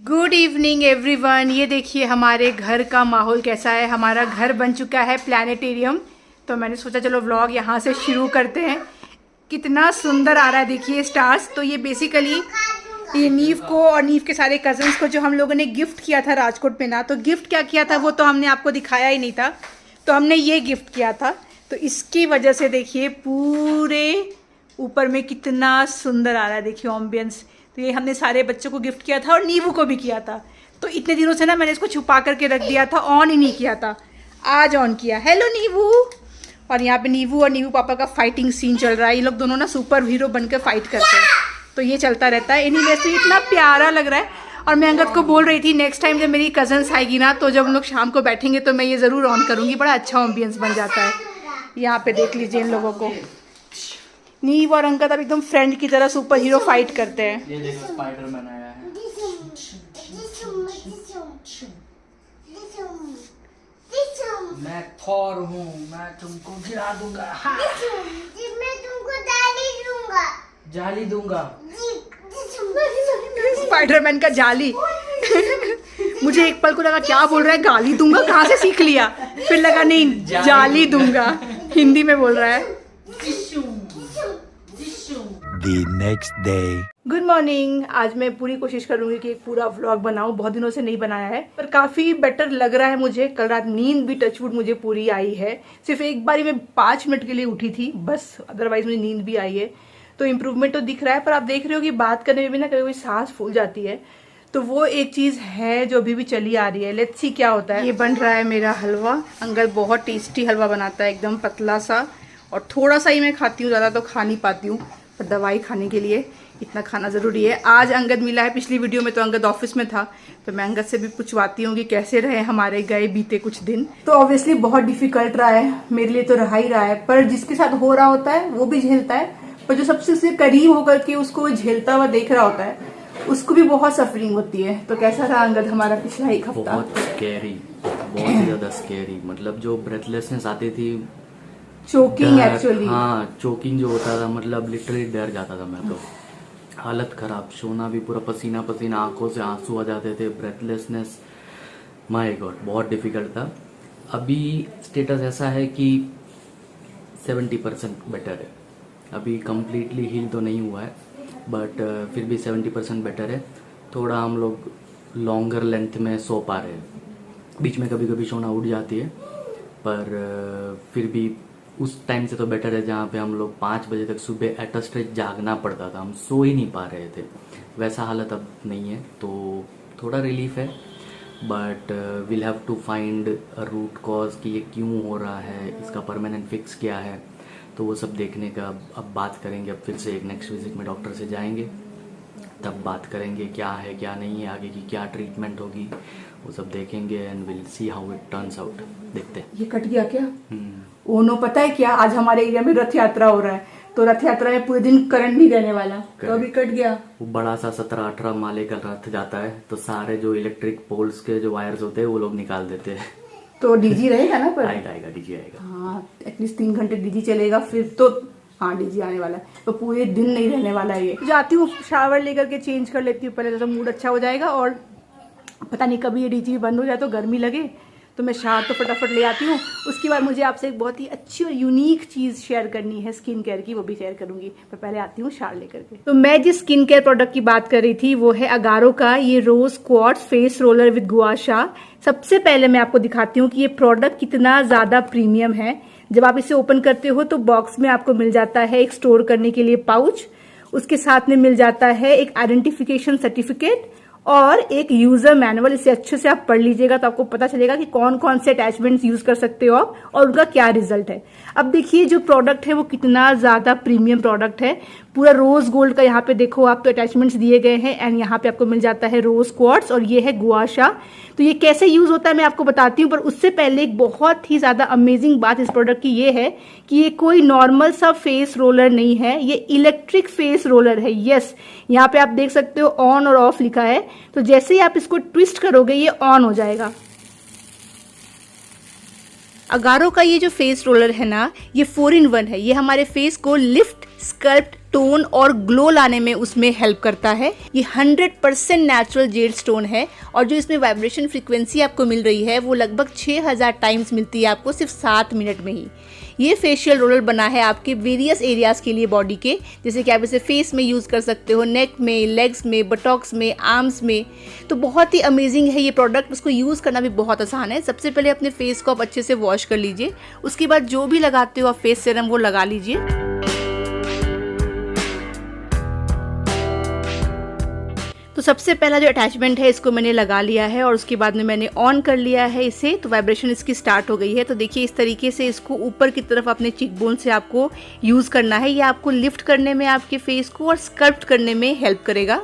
Good evening everyone. ये देखिए हमारे घर का माहौल कैसा है। हमारा घर बन चुका है प्लानिटेरियम। तो मैंने सोचा चलो व्लॉग यहाँ से शुरू करते हैं। कितना सुंदर आ रहा है देखिए स्टार्स। तो ये बेसिकली ये नीव को और नीव के सारे कजन्स को जो हम लोगों ने गिफ्ट किया था राजकोट में ना, तो गिफ्ट क्या किया था वो तो हमने आपको दिखाया ही नहीं था। तो हमने ये गिफ्ट किया था, तो इसकी वजह से देखिए पूरे ऊपर में कितना सुंदर आ रहा है। देखिए एम्बियंस। तो ये हमने सारे बच्चों को गिफ्ट किया था और नीवू को भी किया था। तो इतने दिनों से ना मैंने इसको छुपा करके रख दिया था, ऑन ही नहीं किया था। आज ऑन किया। हेलो नीवू। और यहाँ पे नीवू और नीवू पापा का फाइटिंग सीन चल रहा है। ये लोग दोनों ना सुपर हीरो बनकर फाइट करते हैं, तो ये चलता रहता है। एनीवेज तो इतना प्यारा लग रहा है। और मैं अंगद को बोल रही थी नेक्स्ट टाइम जब मेरी कजन्स आएगी ना, तो जब हम लोग शाम को बैठेंगे तो मैं ये ज़रूर ऑन करूँगी। बड़ा अच्छा एम्बियंस बन जाता है। यहाँ पे देख लीजिए इन लोगों को। नीव और अंगद अब एकदम फ्रेंड की तरह सुपर हीरो फाइट करते हैं। ये देखो स्पाइडरमैन आया है। मैं थॉर हूँ, मैं तुमको गिरा दूंगा। हाँ। मैं तुमको जाली दूंगा। स्पाइडरमैन का जाली। मुझे एक पल को लगा क्या बोल रहा है, गाली दूंगा, कहाँ से सीख लिया। फिर लगा नहीं जाली दूंगा, हिंदी में बोल रहा है। The next day. Good morning. आज मैं पूरी कोशिश करूंगी कि एक पूरा व्लॉग बनाऊं। बहुत दिनों से नहीं बनाया है, पर काफी बेटर लग रहा है मुझे। कल रात नींद भी टचवुड मुझे पूरी आई है। सिर्फ एक बारी मैं 5 मिनट के लिए उठी थी बस, अदरवाइज मुझे नींद भी आई है। तो इम्प्रूवमेंट तो दिख रहा है। पर आप देख रहे हो कि बात करने में भी ना कभी कभी सांस फूल जाती है। तो वो एक चीज है जो अभी भी चली आ रही है। लेट्स सी क्या होता है। ये बन रहा है मेरा हलवा। अंगद बहुत टेस्टी हलवा बनाता है, एकदम पतला सा। और थोड़ा सा ही मैं खाती हूँ, ज़्यादा तो खा नहीं पाती हूँ। पर दवाई खाने के लिए इतना खाना ज़रूरी है। आज अंगद मिला है। पिछली वीडियो में तो अंगद ऑफिस में था, तो मैं अंगद से भी पूछवाती हूँ कि कैसे रहे हमारे गए बीते कुछ दिन। तो ऑब्वियसली बहुत डिफिकल्ट रहा है मेरे लिए, तो रहा ही रहा है। पर जिसके साथ हो रहा होता है वो भी झेलता है, पर जो सबसे उससे करीब होकर के उसको झेलता हुआ देख रहा होता है, उसको भी बहुत सफरिंग होती है। तो कैसा रहा अंगद हमारा पिछला एक हफ्ता? बहुत स्कैरी, बहुत ही ज्यादा स्कैरी। मतलब जो ब्रेथलेसनेस आती थी, चोकिंग एक्चुअली। हाँ, चोकिंग जो होता था, मतलब लिटरली डर जाता था मैं तो। हालत खराब, सोना भी पूरा पसीना पसीना, आंखों से आंसू आ जाते थे, ब्रेथलेसनेस। माय गॉड, बहुत डिफिकल्ट था। अभी स्टेटस ऐसा है कि 70% बेटर है। अभी कम्प्लीटली हील तो नहीं हुआ है, बट फिर भी 70% बेटर है। थोड़ा हम लोग लॉन्गर लेंथ में सो पा रहे हैं। बीच में कभी कभी सोना उड़ जाती है, पर फिर भी उस टाइम से तो बेटर है जहाँ पे हम लोग 5 बजे तक सुबह एट अ स्ट्रेच जागना पड़ता था। हम सो ही नहीं पा रहे थे। वैसा हालत अब नहीं है, तो थोड़ा रिलीफ है। But will have to find a root cause कि ये क्यों हो रहा है, इसका परमानेंट फिक्स क्या है। तो वो सब देखने का अब बात करेंगे। अब फिर से एक नेक्स्ट विजिट में डॉक्टर से जाएंगे, तब बात करेंगे क्या है क्या नहीं है, आगे की क्या ट्रीटमेंट होगी, वो सब देखेंगे। And will see how it turns out. देखते हैं। ये कट गया क्या? ओनो पता है क्या, आज हमारे एरिया में रथ यात्रा हो रहा है। तो रथ यात्रा में पूरे दिन करंट नहीं रहने वाला, तो अभी कट गया। वो बड़ा सा 17-18 माले का रथ जाता है, तो सारे जो इलेक्ट्रिक पोल्स के जो वायर्स होते हैं वो लोग निकाल देते हैं। तो डीजी रहेगा ना? पर आएगा डीजी आएगा। हाँ, एटलीस्ट 3 घंटे डीजी चलेगा फिर तो। हाँ, डीजी आने वाला है, तो पूरे दिन नहीं रहने वाला है ये। जाती हूँ, शावर लेकर के चेंज कर लेती हूँ पहले, तो मूड अच्छा हो जाएगा। और पता नहीं कभी ये डीजी बंद हो जाए तो गर्मी लगे, तो मैं शावर तो फटाफट ले आती हूँ। उसके बाद मुझे आपसे एक बहुत ही अच्छी और यूनिक चीज़ शेयर करनी है स्किन केयर की, वो भी शेयर करूंगी। पर पहले आती हूँ शावर लेकर के। तो मैं जिस स्किन केयर प्रोडक्ट की बात कर रही थी वो है अगारो का ये रोज क्वार्ट्ज फेस रोलर विद गुआशा। सबसे पहले मैं आपको दिखाती हूँ कि ये प्रोडक्ट कितना ज़्यादा प्रीमियम है। जब आप इसे ओपन करते हो तो बॉक्स में आपको मिल जाता है एक स्टोर करने के लिए पाउच, उसके साथ में मिल जाता है एक आइडेंटिफिकेशन सर्टिफिकेट और एक यूजर मैनुअल। इसे अच्छे से आप पढ़ लीजिएगा तो आपको पता चलेगा कि कौन कौन से अटैचमेंट्स यूज कर सकते हो आप और उनका क्या रिजल्ट है। अब देखिए जो प्रोडक्ट है वो कितना ज्यादा प्रीमियम प्रोडक्ट है। पूरा रोज गोल्ड का यहाँ पे देखो आप, तो अटैचमेंट्स दिए गए हैं। एंड यहाँ पे आपको मिल जाता है रोज क्वार्ट्ज और ये है गुआशा। तो ये कैसे यूज होता है मैं आपको बताती हूँ, पर उससे पहले एक बहुत ही ज्यादा अमेजिंग बात इस प्रोडक्ट की ये है कि ये कोई नॉर्मल सा फेस रोलर नहीं है, ये इलेक्ट्रिक फेस रोलर है। यस, यहाँ पे आप देख सकते हो ऑन और ऑफ लिखा है। तो जैसे ही आप इसको ट्विस्ट करोगे ये ऑन हो जाएगा। अगारो का ये जो फेस रोलर है ना, ये 4 in 1 है। ये हमारे फेस को लिफ्ट, स्कल्प्ट, टोन और ग्लो लाने में उसमें हेल्प करता है। ये 100% नेचुरल जेड स्टोन है और जो इसमें वाइब्रेशन फ्रीक्वेंसी आपको मिल रही है वो लगभग 6000 टाइम्स मिलती है आपको सिर्फ 7 मिनट में ही। ये फेशियल रोलर बना है आपके वेरियस एरियाज़ के लिए बॉडी के, जैसे कि आप इसे फेस में यूज़ कर सकते हो, नेक में, लेग्स में, बटॉक्स में, आर्म्स में। तो बहुत ही अमेजिंग है ये प्रोडक्ट, उसको यूज़ करना भी बहुत आसान है। सबसे पहले अपने फेस को आप अच्छे से वॉश कर लीजिए, उसके बाद जो भी लगाते हो आप फेस सीरम वो लगा लीजिए। तो सबसे पहला जो अटैचमेंट है इसको मैंने लगा लिया है और उसके बाद में मैंने ऑन कर लिया है इसे, तो वाइब्रेशन इसकी स्टार्ट हो गई है। तो देखिए इस तरीके से इसको ऊपर की तरफ अपने चिक बोन से आपको यूज़ करना है। ये आपको लिफ्ट करने में, आपके फेस को और स्कल्प्ट करने में हेल्प करेगा।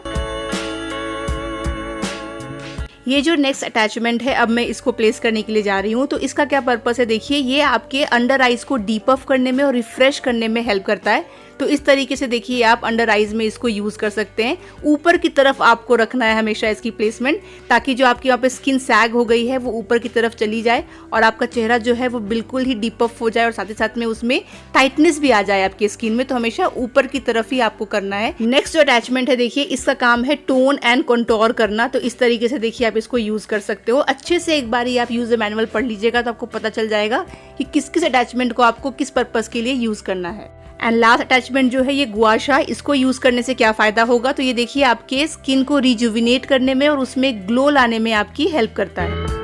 ये जो नेक्स्ट अटैचमेंट है अब मैं इसको प्लेस करने के लिए जा रही हूँ। तो इसका क्या पर्पस है, देखिए ये आपके अंडर आइज को डीपअप करने में और रिफ्रेश करने में हेल्प करता है। तो इस तरीके से देखिए आप अंडर आइज में इसको यूज़ कर सकते हैं। ऊपर की तरफ आपको रखना है हमेशा इसकी प्लेसमेंट, ताकि जो आपकी वहाँ पे स्किन सैग हो गई है वो ऊपर की तरफ चली जाए और आपका चेहरा जो है वो बिल्कुल ही डीपअप हो जाए और साथ ही साथ में उसमें टाइटनेस भी आ जाए आपकी स्किन में। तो हमेशा ऊपर की तरफ ही आपको करना है। नेक्स्ट जो अटैचमेंट है देखिए इसका काम है टोन एंड कंटूर करना। तो इस तरीके से देखिए आप इसको यूज़ कर सकते हो। अच्छे से एक बार आप यूजर मैनुअल पढ़ लीजिएगा तो आपको पता चल जाएगा कि किस किस अटैचमेंट को आपको किस पर्पस के लिए यूज़ करना है। एंड लास्ट अटैचमेंट जो है ये गुआशा, इसको यूज़ करने से क्या फ़ायदा होगा, तो ये देखिए आपके स्किन को रिजुविनेट करने में और उसमें ग्लो लाने में आपकी हेल्प करता है।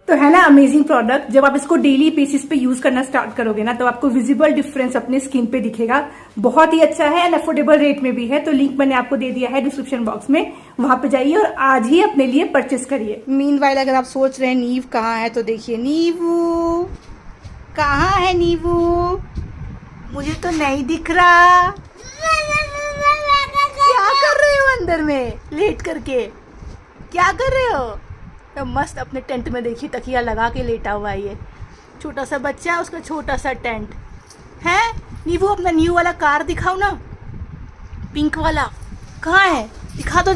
तो है ना अमेजिंग प्रोडक्ट। जब आप इसको डेली बेसिस पे यूज करना स्टार्ट करोगे ना तो आपको विजिबल डिफरेंस अपने स्किन पे दिखेगा। बहुत ही अच्छा है एंड अफोर्डेबल रेट में भी है। तो लिंक मैंने आपको दे दिया है डिस्क्रिप्शन बॉक्स में, वहां पे जाइए और आज ही अपने लिए परचेस करिए। मीनवाइल अगर आप सोच रहे हैं नीव कहाँ है, तो देखिए नीवू कहाँ है। नीवू मुझे तो नहीं दिख रहा। क्या कर रहे हो अंदर में लेट करके, क्या कर रहे हो? तो मस्त अपने टेंट में देखिए तकिया लगा के लेटा हुआ है। ये छोटा सा बच्चा है, उसका छोटा सा टेंट है। नीवू अपना न्यू वाला कार दिखाओ ना, पिंक वाला कहाँ है, दिखा दो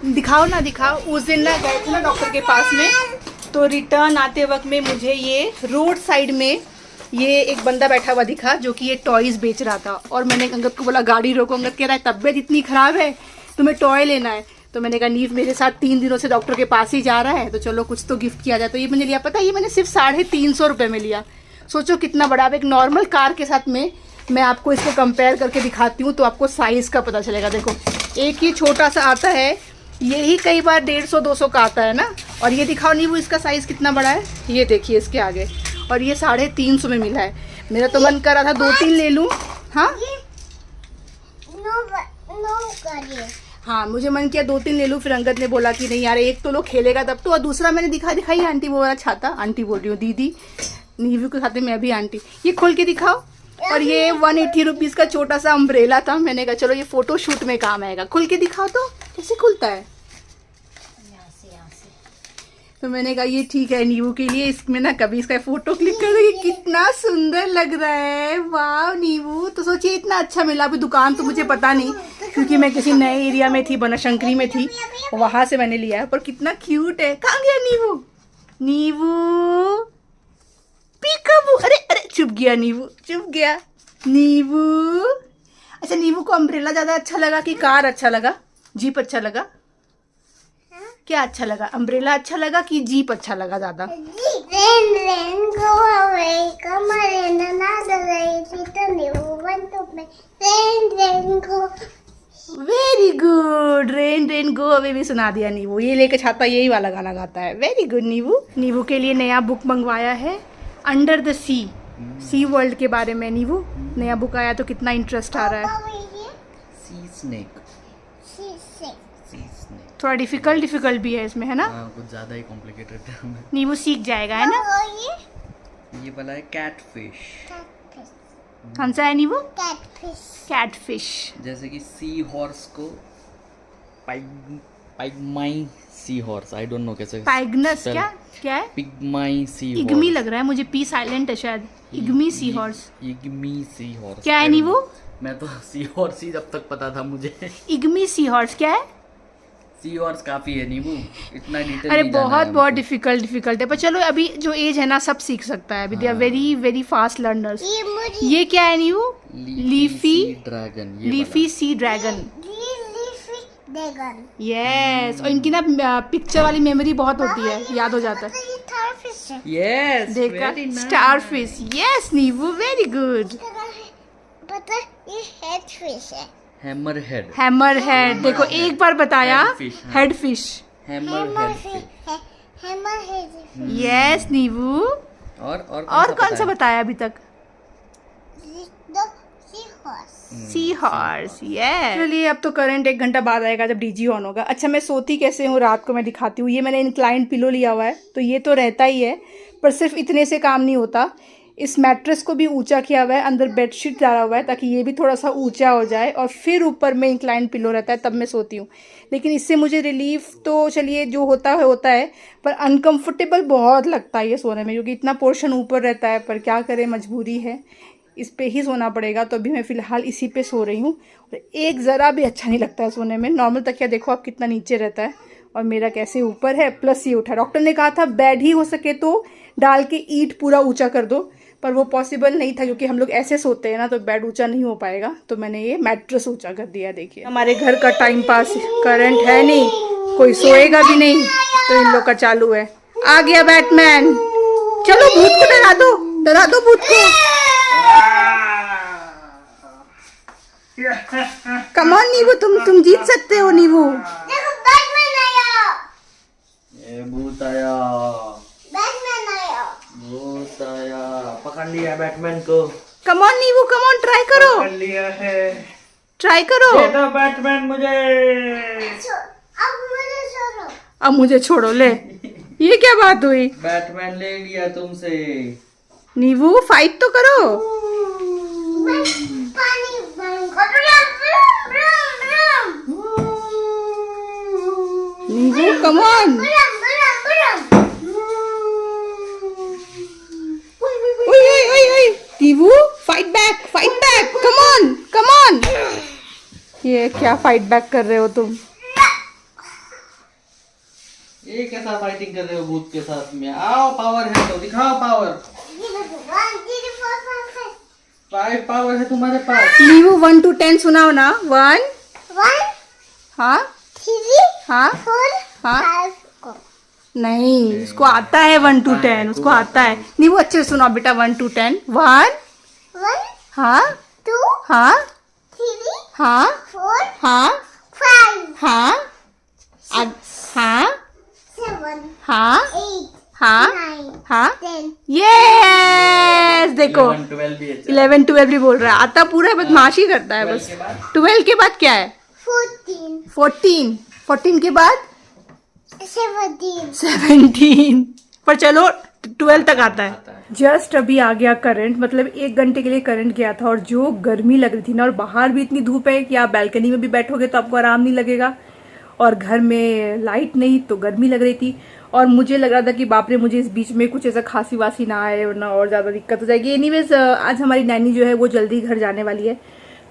दिखाओ ना दिखाओ। उस दिन ना गए थे ना डॉक्टर के पास में, तो रिटर्न आते वक्त में मुझे ये रोड साइड में ये एक बंदा बैठा हुआ दिखा जो कि ये टॉयज बेच रहा था। और मैंने अंगद को बोला गाड़ी रोको। अंगद कह रहा है तबीयत इतनी खराब है तुम्हें टॉय लेना है। तो मैंने कहा नीव मेरे साथ 3 दिनों से डॉक्टर के पास ही जा रहा है तो चलो कुछ तो गिफ्ट किया जाए। तो ये मैंने लिया, पता है ये मैंने सिर्फ 350 रुपये में लिया। सोचो कितना बड़ा। अब एक नॉर्मल कार के साथ में मैं आपको इसको कंपेयर करके दिखाती हूँ तो आपको साइज़ का पता चलेगा। देखो एक ये छोटा सा आता है, यही कई बार 150-200 का आता है ना। और ये दिखाओ नीवू इसका साइज़ कितना बड़ा है, ये देखिए इसके आगे। और ये 350 में मिला है। मेरा तो मन कर रहा था 2-3 ले लूँ। हाँ मुझे मन किया 2-3 ले लूँ, फिर अंगद ने बोला कि नहीं यार एक तो लोग खेलेगा तब तो। और दूसरा मैंने दिखाई आंटी वो वाला छाता, आंटी बोल रही हूँ दीदी, नीवू के खाते मैं भी आंटी। ये खोल के दिखाओ। और ये 180 रुपीज़ का छोटा सा अम्ब्रेला था। मैंने कहा चलो ये फोटो शूट में काम आएगा। खोल के दिखाओ तो कैसे खुलता है। तो मैंने कहा ये ठीक है नीवू के लिए, इसमें ना कभी इसका फोटो क्लिक कर दो। ये कितना सुंदर लग रहा है, वाह नीवू। तो सोचिए इतना अच्छा मिला। अभी दुकान तो मुझे पता नहीं क्योंकि मैं किसी नए एरिया में थी, बनशंकरी में थी, वहां से मैंने लिया है। पर कितना क्यूट है। कहाँ गया नीवू? नीवू पीकाबू, अरे चुप गया नीवू, चुप गया नीवू। अच्छा नीवू को अम्ब्रेला ज्यादा अच्छा लगा कि कार अच्छा लगा, जीप अच्छा लगा? क्या अच्छा लगा, अम्ब्रेला अच्छा लगा कि जीप अच्छा लगा ज्यादा? Very good. Rain go away भी सुना दिया नीवू। ये लेके छाता यही वाला गाना गाता है। Very good नीवू। नीवू के लिए नया बुक मंगवाया है, अंडर द सी वर्ल्ड के बारे में। नीवू नया बुक आया तो कितना इंटरेस्ट आ रहा है। सी स्नेक थोड़ा डिफिकल्ट भी है इसमें, है ना? कुछ ज़्यादा ही कॉम्प्लिकेटेड है। नीवू सीख जाएगा, है ना? ये वाला है कैटफिश। कौन सा है नीवू? कैटफिश। जैसे कि सी हॉर्स को पिग्माई sea horse, I don't know कैसे पाइग्नस क्या है? पिग्माई सी हॉर्स। इग्मी लग रहा है मुझे, पी साइलेंट है शायद। इग्मी सी हॉर्स। इग्मी सी हॉर्स क्या है नीवू? मैं तो सी हॉर्स ही जब तक पता था मुझे। इग्मी सी हॉर्स क्या है? सी हॉर्स काफी है नीबू, इतना डिटेल अरे नहीं जाना बहुत है बहुत हमको। डिफिकल्ट है, पर चलो अभी जो एज है ना सब सीख सकता है, अभी they are very very fast learners. ये क्या है नीबू? Leafy dragon, leafy sea dragon, yes. और इनकी ना पिक्चर वाली मेमोरी बहुत होती है, याद हो जाता है। यस, देखा, स्टार फिश, यस नीबू, very good. Hammer head, hammer head, देखो एक बार बताया, Headfish, हाँ। Head fish, hammer head, yes नीबू। और कौन सा बताया अभी तक? Sea horse, yes. चलिए अब तो करंट 1 घंटा बाद आएगा जब डीजी ऑन होगा। अच्छा मैं सोती कैसे हूँ रात को मैं दिखाती हूँ। ये मैंने इंक्लाइंड पिलो लिया हुआ है, तो ये तो रहता ही है, पर सिर्फ इतने से काम नहीं होता। इस मैट्रेस को भी ऊंचा किया हुआ है, अंदर बेडशीट डाला हुआ है ताकि ये भी थोड़ा सा ऊंचा हो जाए, और फिर ऊपर में इंक्लाइंड पिलो रहता है, तब मैं सोती हूँ। लेकिन इससे मुझे रिलीफ तो चलिए जो होता है, पर अनकंफर्टेबल बहुत लगता है ये सोने में, क्योंकि इतना पोर्शन ऊपर रहता है। पर क्या करें, मजबूरी है, इस पे ही सोना पड़ेगा। तो अभी मैं फ़िलहाल इसी पे सो रही हूँ। और एक ज़रा भी अच्छा नहीं लगता है सोने में। नॉर्मल तकिया देखो आप कितना नीचे रहता है, और मेरा कैसे ऊपर है, प्लस ये उठा। डॉक्टर ने कहा था बेड ही हो सके तो डाल के ईंट पूरा ऊंचा कर दो, पर वो पॉसिबल नहीं था, क्योंकि हम लोग ऐसे सोते हैं ना, तो बेड ऊंचा नहीं हो पाएगा। तो मैंने ये मैट्रेस ऊंचा कर दिया। देखिए हमारे घर का टाइम पास, करंट है नहीं, कोई सोएगा भी नहीं, तो इन लोग का चालू है। आ गया बैटमैन, चलो भूत को डरा दो भूत को। कमान नीबू, तुम जीत सकते हो नीबू। ये भूत आया, भूत आया, पकड़ लिया बैटमैन को। कमान नीबू, कमान ट्राई करो, पकड़ लिया है, ट्राई करो। दे दो बैटमैन मुझे। अब मुझे छोड़ो, ले ये क्या बात हुई? बैटमैन ले लिया तुमसे। नीबू फाइट तो करो। नीबू कमान, नीबू फाइट बैक, कमान। ये क्या फाइट बैक कर रहे हो तुम? ये कैसा फाइटिंग कर रहे हो भूत के साथ में? आओ, पावर है तो दिखाओ पावर। 5 पावर है तुम्हारे पास। नीबू 1 to 10 सुनाओ ना। 1, हाँ हाँ, नहीं उसको आता है 1 to 10, उसको आता है। नीबू अच्छे से सुनाओ बेटा, 1 to 10। 1, हाँ, 2, हाँ, 3, हाँ, 4, हाँ, 5, हाँ, हाँ, 7, हाँ, 8, हाँ, 9, हाँ, 10, यस। देखो 11 12 भी बोल रहा है, आता पूरा है, बदमाशी करता है बस। 12 के बाद क्या है? 14 के बाद 17। पर चलो 12 तक आता है। जस्ट अभी आ गया करंट, मतलब 1 घंटे के लिए करंट गया था, और जो गर्मी लग रही थी ना, और बाहर भी इतनी धूप है कि आप बैल्कनी में भी बैठोगे तो आपको आराम नहीं लगेगा, और घर में लाइट नहीं तो गर्मी लग रही थी। और मुझे लग रहा था कि बाप रे, मुझे इस बीच में कुछ ऐसा खांसी वासी ना आए, वरना और ज़्यादा दिक्कत हो जाएगी। एनीवेज आज हमारी नैनी जो है वो जल्दी घर जाने वाली है,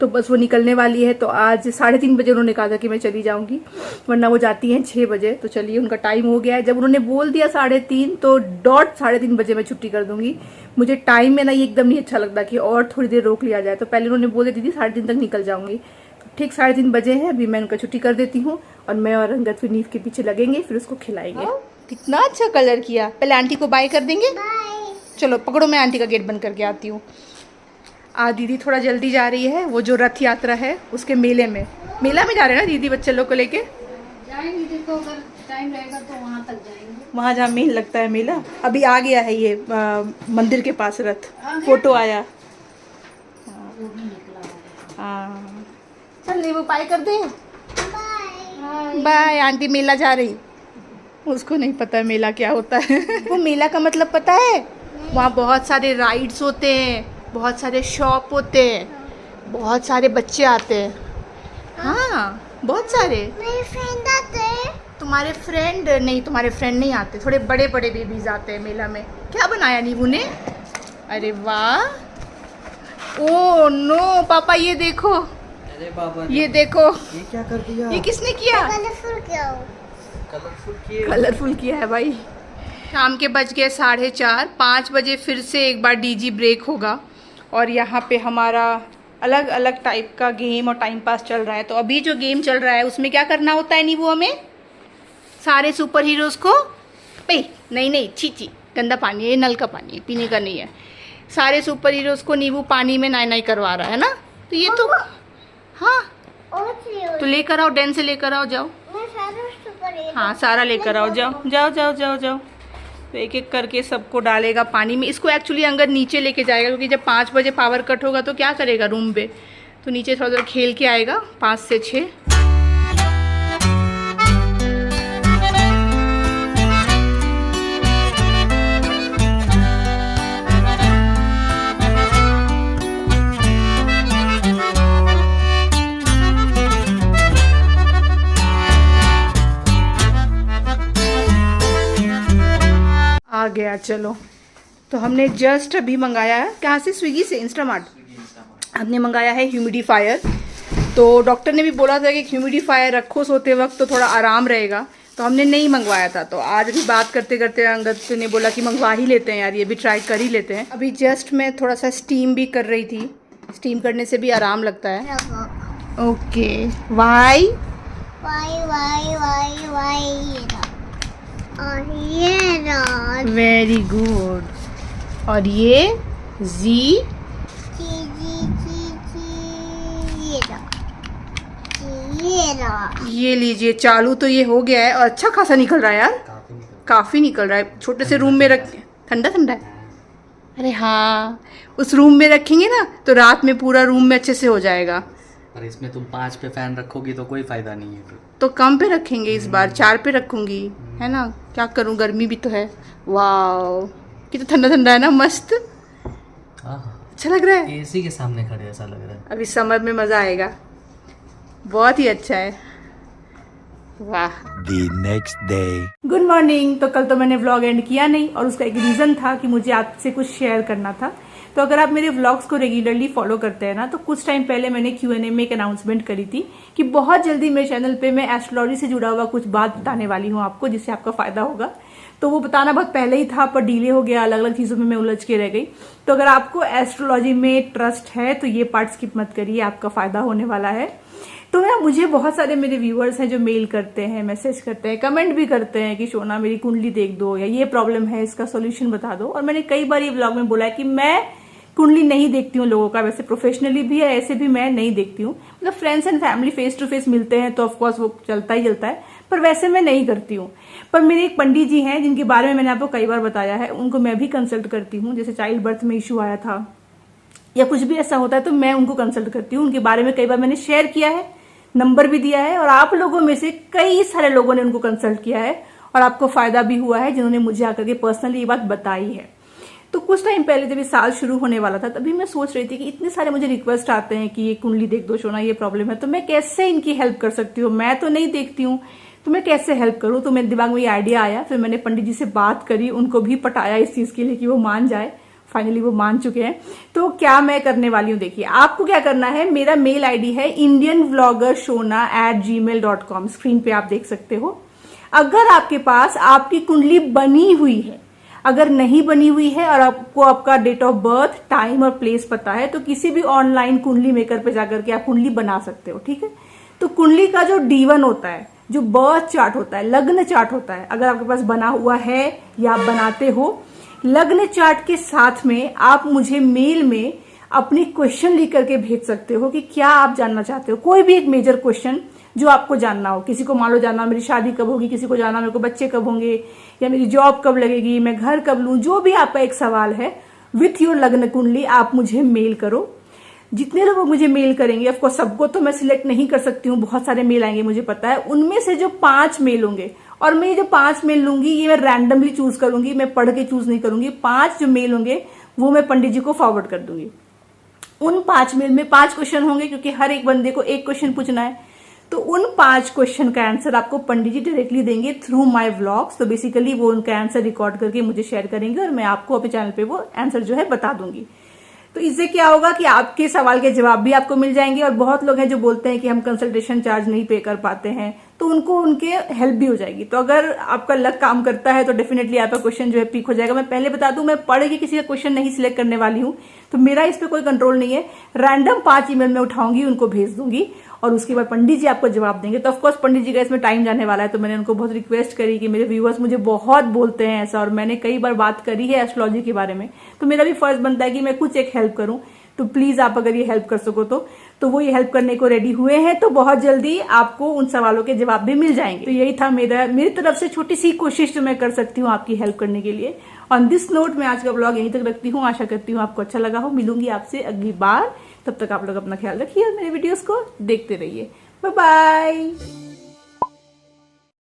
तो बस वो निकलने वाली है। तो आज 3:30 बजे उन्होंने कहा था कि मैं चली जाऊंगी, वरना वो जाती हैं 6 बजे। तो चलिए उनका टाइम हो गया है। जब उन्होंने बोल दिया 3:30, तो डॉट 3:30 बजे मैं छुट्टी कर दूंगी। मुझे टाइम में ना ये एकदम नहीं अच्छा लगता कि और थोड़ी देर रोक लिया जाए। तो पहले उन्होंने बोले दीदी 3:30 तक निकल जाऊंगी, तो ठीक 3:30 बजे है, अभी मैं उनका छुट्टी कर देती हूँ, और मैं और रंगत फिर नींव के पीछे लगेंगे, फिर उसको खिलाएंगे। कितना अच्छा कलर किया। पहले आंटी को बाय कर देंगे। चलो पकड़ो, मैं आंटी का गेट बंद करके आती हूँ। दीदी थोड़ा जल्दी जा रही है, वो जो रथ यात्रा है उसके मेला में जा रहे हैं ना दीदी, बच्चे लोग को लेके जाएंगे। देखो अगर टाइम रहेगा तो वहाँ तक जाएंगे, वहाँ जहाँ मेन लगता है मेला। अभी आ गया है ये मंदिर के पास रथ, फोटो आया। वो भी निकला है। हाँ चल नहीं, वो बाय कर दे। बाय। आंटी मेला जा रही, उसको नहीं पता मेला क्या होता है। वो मेला का मतलब पता है? वहाँ बहुत सारे राइड्स होते हैं, बहुत सारे शॉप होते हैं, बहुत सारे बच्चे आते हैं। हाँ बहुत सारे। मेरे फ्रेंड आते हैं। तुम्हारे फ्रेंड नहीं, तुम्हारे फ्रेंड नहीं आते, थोड़े बड़े बड़े बेबीज आते हैं मेला में। क्या बनाया नीबू ने? अरे वाह। ओ नो पापा, ये देखो अरे बाबा ये देखो, ये क्या कर दिया? ये किसने किया? कलरफुल किया है भाई। शाम के बज गए 4:30, 5 बजे फिर से एक बार डीजी ब्रेक होगा और यहाँ पे हमारा अलग अलग टाइप का गेम और टाइम पास चल रहा है। तो अभी जो गेम चल रहा है उसमें क्या करना होता है नींबू, हमें सारे सुपर हीरोज़ को नहीं छी गंदा पानी है, ये नल का पानी है, पीने का नहीं है। सारे सुपर हीरोज़ को नींबू पानी में नाई करवा रहा है ना। तो ये तो हाँ, तो लेकर आओ, डेन से लेकर आओ, जाओ। हाँ सारा लेकर आओ, जाओ। तो एक एक करके सबको डालेगा पानी में। इसको एक्चुअली अंदर नीचे लेके जाएगा, क्योंकि जब 5 बजे पावर कट होगा तो क्या करेगा रूम पे, तो नीचे थोड़ा देर खेल के आएगा 5 से 6। आ गया, चलो। तो हमने जस्ट अभी मंगाया है, कहाँ से? स्विगी से, इंस्टामार्ट। हमने मंगाया है ह्यूमिडिफायर। तो डॉक्टर ने भी बोला था कि ह्यूमिडिफायर रखो सोते वक्त तो थोड़ा आराम रहेगा, तो हमने नहीं मंगवाया था। तो आज भी बात करते करते अंगद ने बोला कि मंगवा ही लेते हैं यार, ये भी ट्राई कर ही लेते हैं। अभी जस्ट मैं थोड़ा सा स्टीम भी कर रही थी, स्टीम करने से भी आराम लगता है। Okay, why very good. और ये जी ये लीजिए, चालू तो ये हो गया है और अच्छा खासा निकल रहा है यार, काफी निकल रहा है। छोटे से रूम में रख, ठंडा है। अरे हाँ, उस रूम में रखेंगे ना तो रात में पूरा रूम में अच्छे से हो जाएगा। पर इसमें तुम 5 पे फैन रखोगी तो कोई फायदा नहीं है। तो कम पे रखेंगे इस बार, 4 पे रखूंगी, है ना। क्या करूं, गर्मी भी तो है। वाओ, कितना ठंडा है ना, मस्त अच्छा लग रहा है। एसी के सामने खड़े ऐसा लग रहा है। अभी समर में मजा आएगा, बहुत ही अच्छा है। वाह। The next day. Good morning. तो कल तो मैंने व्लॉग एंड किया नहीं और उसका एक रीज़न था कि मुझे आपसे कुछ शेयर करना था। तो अगर आप मेरे व्लॉग्स को रेगुलरली फॉलो करते हैं ना, तो कुछ टाइम पहले मैंने Q&A में एक अनाउंसमेंट करी थी कि बहुत जल्दी मेरे चैनल पे मैं एस्ट्रोलॉजी से जुड़ा हुआ कुछ बात बताने वाली हूँ आपको, जिससे आपका फायदा होगा। तो वो बताना बहुत पहले ही था, पर डिले हो गया, अलग अलग चीज़ों में मैं उलझ के रह गई। तो अगर आपको एस्ट्रोलॉजी में ट्रस्ट है तो ये पार्ट स्किप मत करिए, आपका फायदा होने वाला है। तो मैं, मुझे बहुत सारे मेरे व्यूअर्स हैं जो मेल करते हैं, मैसेज करते हैं, कमेंट भी करते हैं कि शोना मेरी कुंडली देख दो, या ये प्रॉब्लम है इसका सॉल्यूशन बता दो। और मैंने कई बार ये व्लॉग में बोला है कि मैं कुंडली नहीं देखती हूँ लोगों का, वैसे प्रोफेशनली भी है, ऐसे भी मैं नहीं देखती हूँ। मतलब friends and family face to face मिलते हैं तो ऑफकोर्स वो चलता ही चलता है, पर वैसे मैं नहीं करती हूँ। पर मेरे एक पंडित जी हैं जिनके बारे में मैंने आपको कई बार बताया है, उनको मैं भी कंसल्ट करती हूँ। जैसे चाइल्ड बर्थ में इशू आया था या कुछ भी ऐसा होता है तो मैं उनको कंसल्ट करती हूँ। उनके बारे में कई बार मैंने शेयर किया है, नंबर भी दिया है, और आप लोगों में से कई सारे लोगों ने उनको कंसल्ट किया है और आपको फायदा भी हुआ है, जिन्होंने मुझे आकर के पर्सनली ये बात बताई है। तो कुछ टाइम पहले जब ये साल शुरू होने वाला था, तभी मैं सोच रही थी कि इतने सारे मुझे रिक्वेस्ट आते हैं कि ये कुंडली देख दो शोना, ये प्रॉब्लम है, तो मैं कैसे इनकी हेल्प कर सकती हूँ। मैं तो नहीं देखती हूँ, तो मैं कैसे हेल्प करूँ। तो मेरे दिमाग में ये आइडिया आया, फिर मैंने पंडित जी से बात करी, उनको भी पटाया इस चीज के लिए कि वो मान जाए। फाइनली वो मान चुके हैं। तो क्या मैं करने वाली हूँ, देखिए आपको क्या करना है। मेरा मेल आईडी है indianvloggershona@gmail.com, स्क्रीन पे आप देख सकते हो। अगर आपके पास आपकी कुंडली बनी हुई है, अगर नहीं बनी हुई है और आपको आपका डेट ऑफ बर्थ, टाइम और प्लेस पता है, तो किसी भी ऑनलाइन कुंडली मेकर पे जाकर के आप कुंडली बना सकते हो, ठीक है। तो कुंडली का जो D1 होता है, जो बर्थ चार्ट होता है, लग्न चार्ट होता है, अगर आपके पास बना हुआ है या आप बनाते हो, लग्न चार्ट के साथ में आप मुझे मेल में अपनी क्वेश्चन लिख करके भेज सकते हो कि क्या आप जानना चाहते हो। कोई भी एक मेजर क्वेश्चन जो आपको जानना हो। किसी को मान लो जानना मेरी शादी कब होगी, किसी को जानना मेरे को बच्चे कब होंगे, या मेरी जॉब कब लगेगी, मैं घर कब लूं, जो भी आपका एक सवाल है विथ योर लग्न कुंडली आप मुझे मेल करो। जितने लोग मुझे मेल करेंगे, ऑफकोर्स सबको तो मैं सिलेक्ट नहीं कर सकती हूँ, बहुत सारे मेल आएंगे मुझे पता है, उनमें से जो 5 मेल होंगे, और मैं जो 5 मेल लूंगी ये मैं रैंडमली चूज करूंगी, मैं पढ़ के चूज नहीं करूंगी। 5 जो मेल होंगे वो मैं पंडित जी को फॉरवर्ड कर दूंगी। उन 5 मेल में 5 क्वेश्चन होंगे, क्योंकि हर एक बंदे को एक क्वेश्चन पूछना है। तो उन 5 क्वेश्चन का आंसर आपको पंडित जी डायरेक्टली देंगे थ्रू माय व्लॉग्स। तो बेसिकली वो उनका आंसर रिकॉर्ड करके मुझे शेयर करेंगे और मैं आपको अपने चैनल पे वो आंसर जो है बता दूंगी। तो इससे क्या होगा कि आपके सवाल के जवाब भी आपको मिल जाएंगे। और बहुत लोग हैं जो बोलते हैं कि हम कंसल्टेशन चार्ज नहीं पे कर पाते हैं, तो उनको उनके हेल्प भी हो जाएगी। तो अगर आपका लक काम करता है तो डेफिनेटली आपका क्वेश्चन जो है पिक हो जाएगा। मैं पहले बता दूं, मैं पढ़ के किसी का क्वेश्चन नहीं सिलेक्ट करने वाली हूं, तो मेरा इस पे कोई कंट्रोल नहीं है। रैंडम 5 ईमेल में उठाऊंगी, उनको भेज दूंगी और उसके बाद पंडित जी आपको जवाब देंगे। तो ऑफकोर्स पंडित जी का इसमें टाइम जाने वाला है, तो मैंने उनको बहुत रिक्वेस्ट करी कि मेरे व्यूअर्स मुझे बहुत बोलते हैं ऐसा, और मैंने कई बार बात करी है एस्ट्रोलॉजी के बारे में, तो मेरा भी फर्ज बनता है कि मैं कुछ एक हेल्प करूं। तो प्लीज आप अगर ये हेल्प कर सको तो वो ये हेल्प करने को रेडी हुए हैं। तो बहुत जल्दी आपको उन सवालों के जवाब भी मिल जाएंगे। तो यही था मेरी तरफ से छोटी सी कोशिश जो मैं कर सकती हूँ आपकी हेल्प करने के लिए। ऑन दिस नोट मैं आज का ब्लॉग यहीं तक रखती हूँ। आशा करती हूँ आपको अच्छा लगा हो। मिलूंगी आपसे अगली बार, तब तक आप लोग अपना ख्याल रखिए और मेरे वीडियोस को देखते रहिए। Bye bye.